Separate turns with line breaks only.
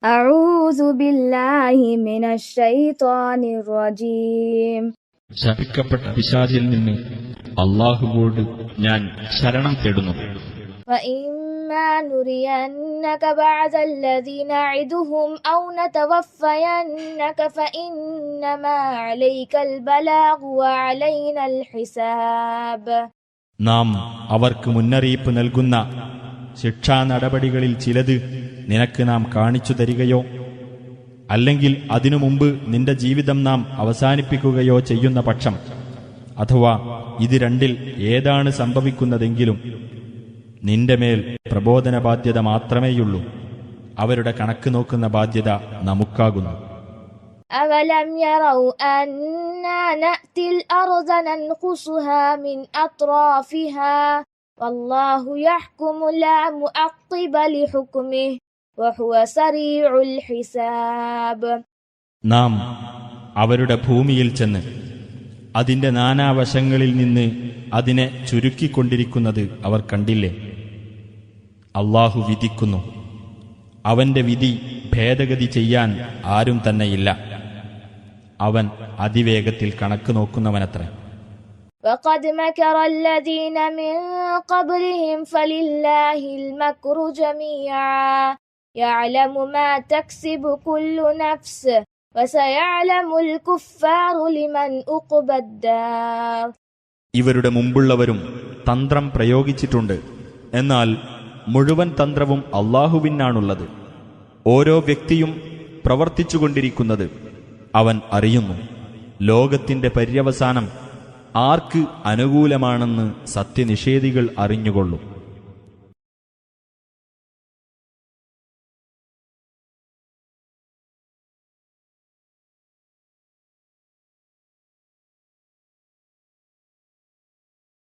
أعوذ بالله من الشيطان الرجيم.
ശപിക്കപ്പെട്ട പിശാചിൽ നിന്ന് അല്ലാഹുവോട് ഞാൻ ശരണം തേടുന്നു.
وإما نرينك بعض الذي نعدهم أو نتوفينك فإنما عليك البلاغ وعلينا الحساب.
നാം അവർക്ക് മുന്നറിയിപ്പ് നൽകുന്ന ശിക്ഷാ നടപടികളിൽ ചിലത് നിനക്ക് നാം കാണിച്ചു തരികയോ അല്ലെങ്കിൽ അതിനു മുമ്പ് നിന്റെ ജീവിതം നാം അവസാനിപ്പിക്കുകയോ ചെയ്യുന്ന പക്ഷം, അഥവാ ഇത് രണ്ടിൽ ഏതാണ് സംഭവിക്കുന്നതെങ്കിലും നിന്റെ മേൽ പ്രബോധന ബാധ്യത മാത്രമേയുള്ളൂ. അവരുടെ കണക്ക് നോക്കുന്ന ബാധ്യത നമുക്കാകുന്നു.
أَوَلَمْ يَرَوْا أَنَّا نَأْتِي الْأَرْضَ نَنْقُصُهَا مِنْ أَطْرَافِهَا وَاللَّهُ يَحْكُمُ لَا مُعَقِّبَ لِحُكْمِهِ وَهُوَ سَرِيعُ الْحِسَابِ.
നാം അവരുടെ ഭൂമിയിൽ ചെന്ന് അതിന്റെ നാനാവശങ്ങളിൽ നിന്ന് അതിനെ ചുരുക്കിക്കൊണ്ടിരിക്കുന്നത് അവർ കണ്ടില്ലേ? അല്ലാഹു വിധിക്കുന്നു. അവന്റെ വിധി ഭേദഗതി ചെയ്യാൻ ആരും തന്നെയില്ല. അവൻ അതിവേഗത്തിൽ കണക്ക് നോക്കുന്നവനത്രേ.
وَقَدْ مَكَرَ الَّذِينَ مِنْ قَبْلِهِمْ فَلِلَّهِ الْمَكْرُ جَمِيعًا يَعْلَمُ مَا تَكْسِبُ كُلُّ نَفْسٍ وَسَيَعْلَمُ الْكُفَّارُ لِمَنْ عُقْبَى الدَّارِ.
ഇവരുടെ മുമ്പുള്ളവരും തന്ത്രം പ്രയോഗിച്ചിട്ടുണ്ട്. എന്നാൽ മുഴുവൻ തന്ത്രവും അല്ലാഹുവിനാണുള്ളത്. ഓരോ വ്യക്തിയും പ്രവർത്തിച്ചുകൊണ്ടിരിക്കുന്നത് അവൻ അറിയുന്നു. ലോകത്തിന്റെ പര്യവസാനം ആർക്ക് അനുകൂലമാണെന്ന് സത്യനിഷേധികൾ അറിഞ്ഞുകൊള്ളും.